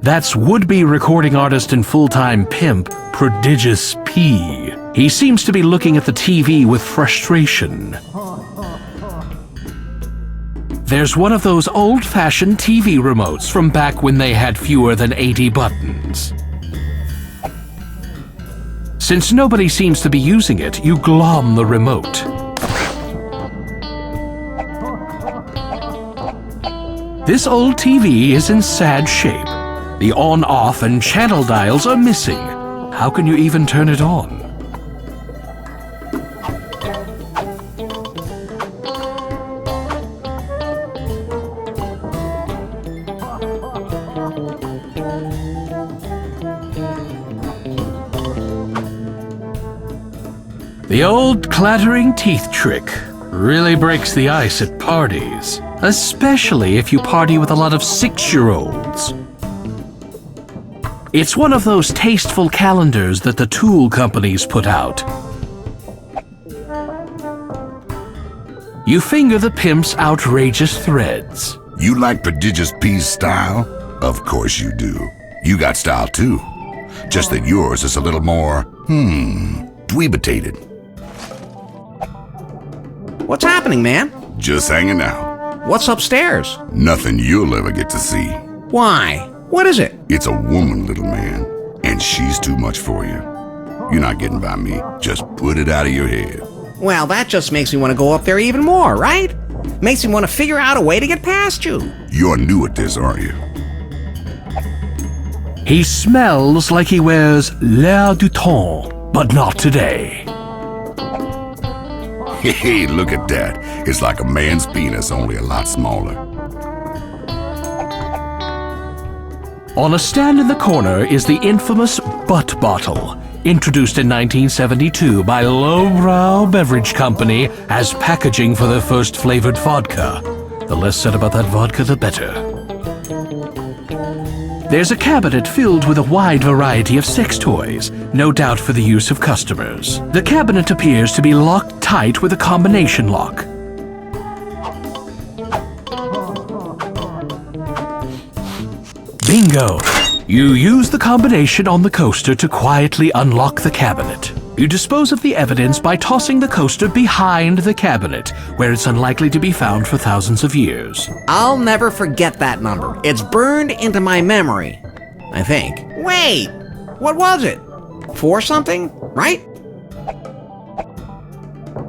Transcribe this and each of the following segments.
That's would-be recording artist and full-time pimp, Prodigious P. He seems to be looking at the TV with frustration. There's one of those old-fashioned TV remotes from back when they had fewer than 80 buttons. Since nobody seems to be using it, you glom the remote. This old TV is in sad shape. The on-off and channel dials are missing. How can you even turn it on? The old clattering teeth trick really breaks the ice at parties, especially if you party with a lot of 6-year-olds. It's one of those tasteful calendars that the tool companies put out. You finger the pimp's outrageous threads. You like Prodigious P's style? Of course you do. You got style too. Just that yours is a little more, dweebitated. What's happening, man? Just hanging out. What's upstairs? Nothing you'll ever get to see. Why? What is it? It's a woman, little man, and she's too much for you. You're not getting by me. Just put it out of your head. Well, that just makes me want to go up there even more, right? Makes me want to figure out a way to get past you. You're new at this, aren't you? He smells like he wears l'air du temps, but not today. Hey, look at that. It's like a man's penis, only a lot smaller. On a stand in the corner is the infamous butt bottle, introduced in 1972 by Lowbrow Beverage Company as packaging for their first flavored vodka. The less said about that vodka, the better. There's a cabinet filled with a wide variety of sex toys, no doubt for the use of customers. The cabinet appears to be locked tight with a combination lock. Bingo! You use the combination on the coaster to quietly unlock the cabinet. You dispose of the evidence by tossing the coaster behind the cabinet, where it's unlikely to be found for thousands of years. I'll never forget that number. It's burned into my memory, I think. Wait, what was it? 4 something, right?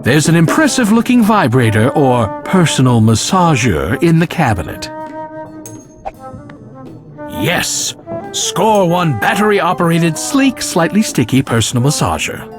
There's an impressive-looking vibrator or personal massager in the cabinet. Yes! Score 1 battery-operated, sleek, slightly sticky personal massager.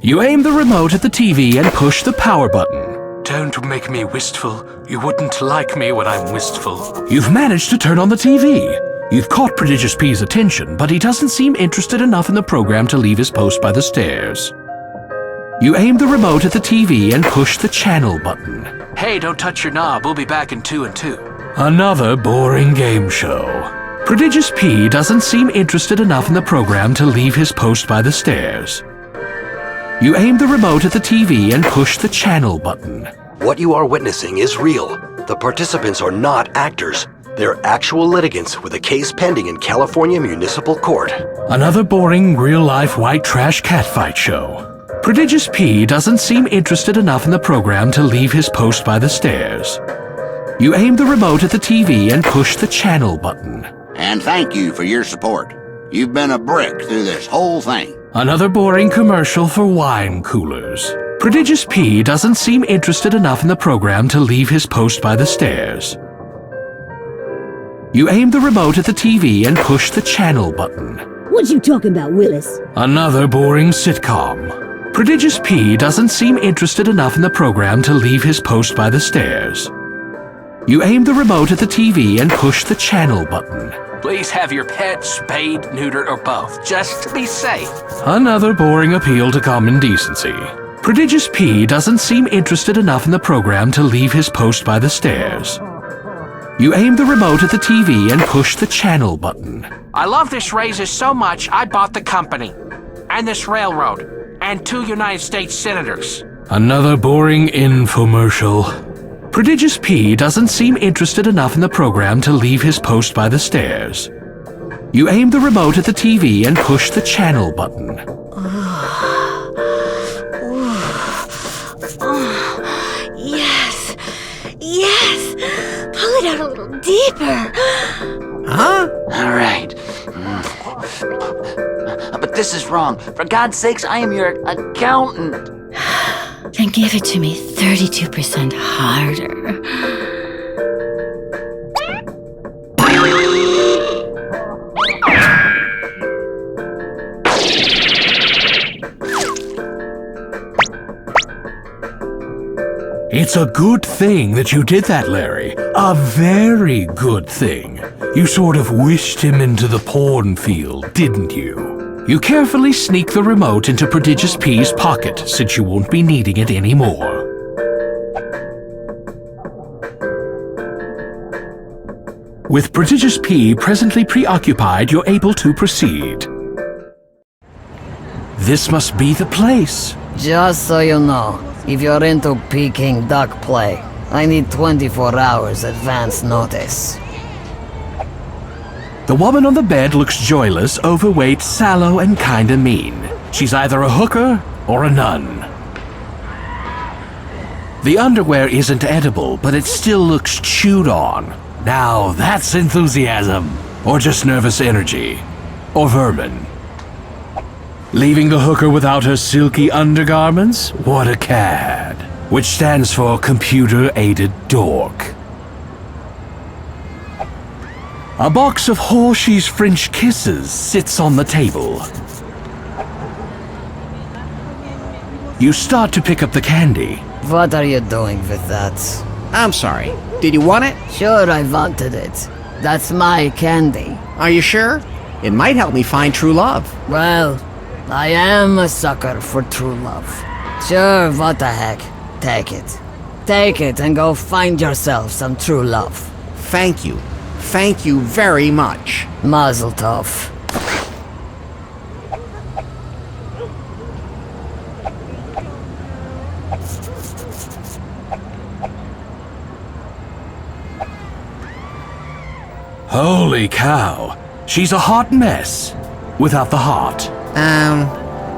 You aim the remote at the TV and push the power button. Don't make me wistful. You wouldn't like me when I'm wistful. You've managed to turn on the TV. You've caught Prodigious P's attention, but he doesn't seem interested enough in the program to leave his post by the stairs. You aim the remote at the TV and push the channel button. Hey, don't touch your knob. We'll be back in 2 and 2. Another boring game show. Prodigious P doesn't seem interested enough in the program to leave his post by the stairs. You aim the remote at the TV and push the channel button. What you are witnessing is real. The participants are not actors. They're actual litigants with a case pending in California Municipal Court. Another boring, real-life white trash catfight show. Prodigious P doesn't seem interested enough in the program to leave his post by the stairs. You aim the remote at the TV and push the channel button. And thank you for your support. You've been a brick through this whole thing. Another boring commercial for wine coolers. Prodigious P doesn't seem interested enough in the program to leave his post by the stairs. You aim the remote at the TV and push the channel button. What you talking about, Willis? Another boring sitcom. Prodigious P doesn't seem interested enough in the program to leave his post by the stairs. You aim the remote at the TV and push the channel button. Please have your pet spayed, neutered, or both, just to be safe. Another boring appeal to common decency. Prodigious P doesn't seem interested enough in the program to leave his post by the stairs. You aim the remote at the TV and push the channel button. I love this razor so much I bought the company, and this railroad, and 2 United States senators. Another boring infomercial. Prodigious P doesn't seem interested enough in the program to leave his post by the stairs. You aim the remote at the TV and push the channel button. Yes! Yes! Pull it out a little deeper. Huh? All right. But this is wrong. For God's sakes, I am your accountant. Then give it to me 32% harder. It's a good thing that you did that, Larry. A very good thing. You sort of wished him into the porn field, didn't you? You carefully sneak the remote into Prodigious P's pocket, since you won't be needing it anymore. With Prodigious P presently preoccupied, you're able to proceed. This must be the place. Just so you know, if you're into Peking duck play, I need 24 hours advance notice. The woman on the bed looks joyless, overweight, sallow, and kinda mean. She's either a hooker or a nun. The underwear isn't edible, but it still looks chewed on. Now that's enthusiasm, or just nervous energy, or vermin. Leaving the hooker without her silky undergarments? What a cad. Which stands for computer-aided dork. A box of Hershey's French Kisses sits on the table. You start to pick up the candy. What are you doing with that? I'm sorry. Did you want it? Sure, I wanted it. That's my candy. Are you sure? It might help me find true love. Well, I am a sucker for true love. Sure, what the heck. Take it. Take it and go find yourself some true love. Thank you. Thank you very much. Mazel tov. Holy cow. She's a hot mess. Without the heart.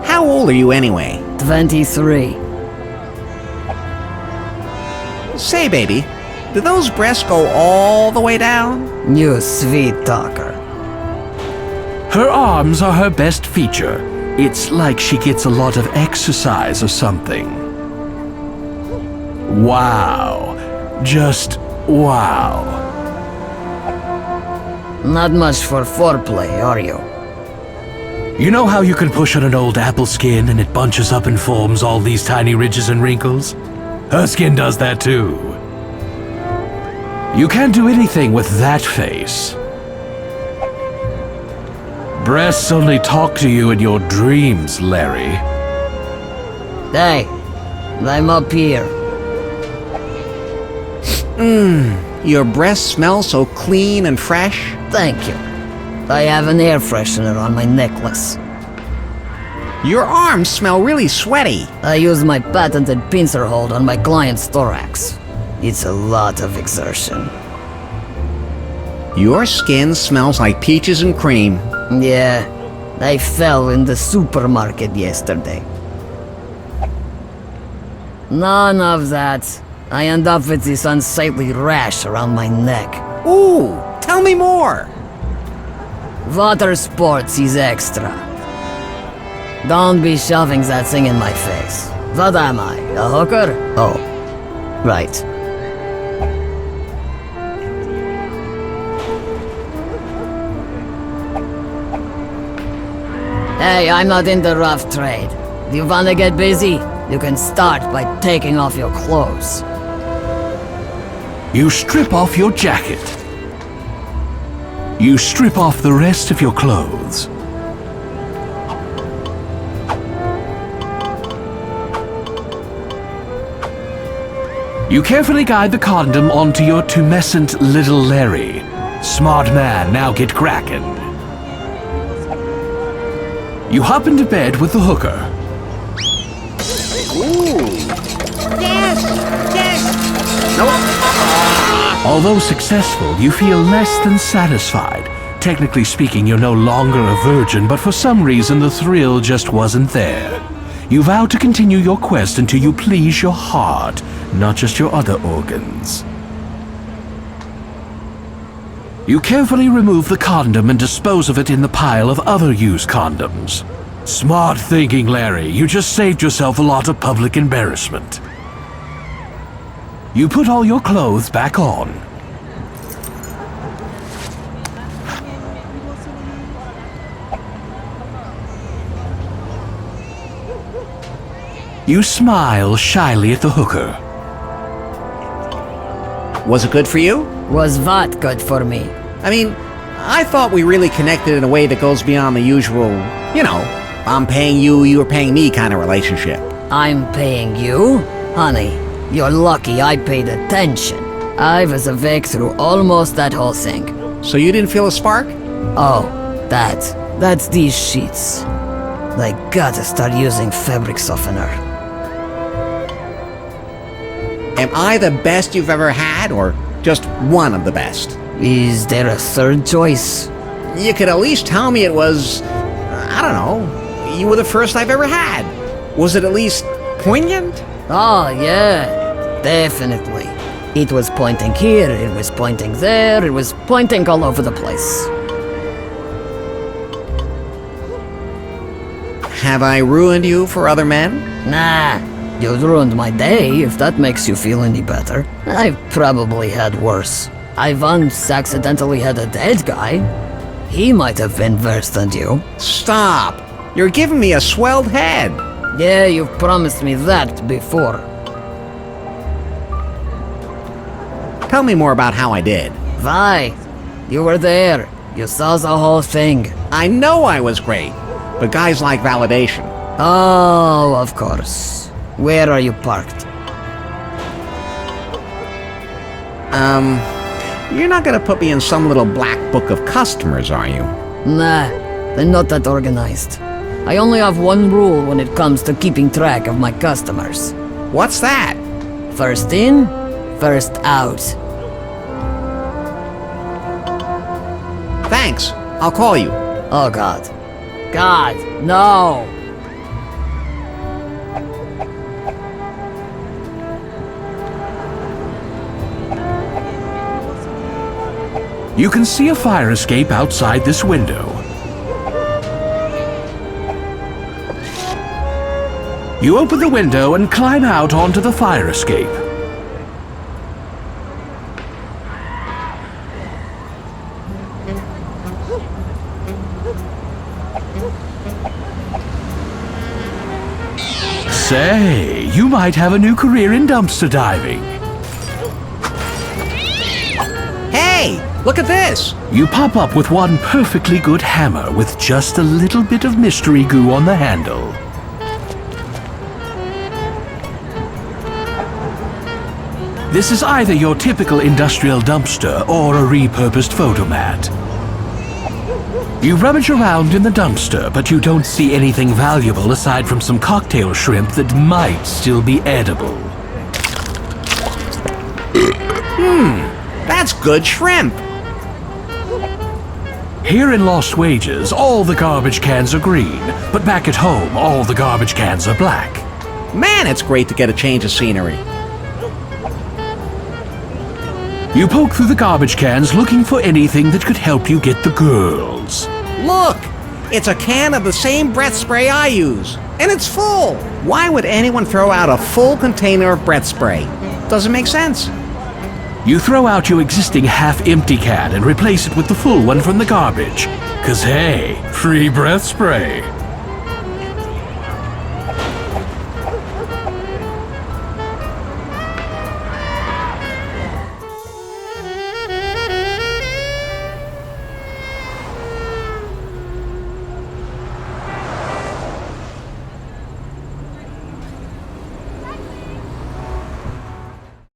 How old are you anyway? 23. Say, baby, do those breasts go all the way down? You sweet talker. Her arms are her best feature. It's like she gets a lot of exercise or something. Wow. Just wow. Not much for foreplay, are you? You know how you can push on an old apple skin and it bunches up and forms all these tiny ridges and wrinkles? Her skin does that too. You can't do anything with that face. Breasts only talk to you in your dreams, Larry. Hey, I'm up here. Your breasts smell so clean and fresh. Thank you. I have an air freshener on my necklace. Your arms smell really sweaty. I use my patented pincer hold on my client's thorax. It's a lot of exertion. Your skin smells like peaches and cream. Yeah, I fell in the supermarket yesterday. None of that. I end up with this unsightly rash around my neck. Ooh, tell me more. Water sports is extra. Don't be shoving that thing in my face. What am I, a hooker? Oh, right. Hey, I'm not in the rough trade. Do you wanna get busy? You can start by taking off your clothes. You strip off your jacket. You strip off the rest of your clothes. You carefully guide the condom onto your tumescent little Larry. Smart man, now get crackin'. You hop into bed with the hooker. Although successful, you feel less than satisfied. Technically speaking, you're no longer a virgin, but for some reason the thrill just wasn't there. You vow to continue your quest until you please your heart, not just your other organs. You carefully remove the condom and dispose of it in the pile of other used condoms. Smart thinking, Larry. You just saved yourself a lot of public embarrassment. You put all your clothes back on. You smile shyly at the hooker. Was it good for you? Was what good for me? I mean, I thought we really connected in a way that goes beyond the usual, you know, I'm paying you, you're paying me kind of relationship. I'm paying you? Honey, you're lucky I paid attention. I was awake through almost that whole thing. So you didn't feel a spark? Oh, that's these sheets. I gotta start using fabric softener. Am I the best you've ever had, or just one of the best? Is there a third choice? You could at least tell me it was, I don't know, you were the first I've ever had. Was it at least poignant? Oh, yeah, definitely. It was pointing here, it was pointing there, it was pointing all over the place. Have I ruined you for other men? Nah, you ruined my day, if that makes you feel any better. I've probably had worse. I once accidentally had a dead guy. He might have been worse than you. Stop! You're giving me a swelled head. Yeah, you've promised me that before. Tell me more about how I did. Why? You were there. You saw the whole thing. I know I was great, but guys like validation. Oh, of course. Where are you parked? You're not gonna put me in some little black book of customers, are you? Nah, they're not that organized. I only have one rule when it comes to keeping track of my customers. What's that? First in, first out. Thanks. I'll call you. Oh God. God, no! You can see a fire escape outside this window. You open the window and climb out onto the fire escape. Say, you might have a new career in dumpster diving. Hey, look at this. You pop up with one perfectly good hammer with just a little bit of mystery goo on the handle. This is either your typical industrial dumpster or a repurposed photomat. You rummage around in the dumpster, but you don't see anything valuable aside from some cocktail shrimp that might still be edible. That's good shrimp. Here in Lost Wages, all the garbage cans are green, but back at home, all the garbage cans are black. Man, it's great to get a change of scenery. You poke through the garbage cans looking for anything that could help you get the girls. Look! It's a can of the same breath spray I use, and it's full! Why would anyone throw out a full container of breath spray? Doesn't make sense. You throw out your existing half-empty can and replace it with the full one from the garbage. 'Cause hey, free breath spray.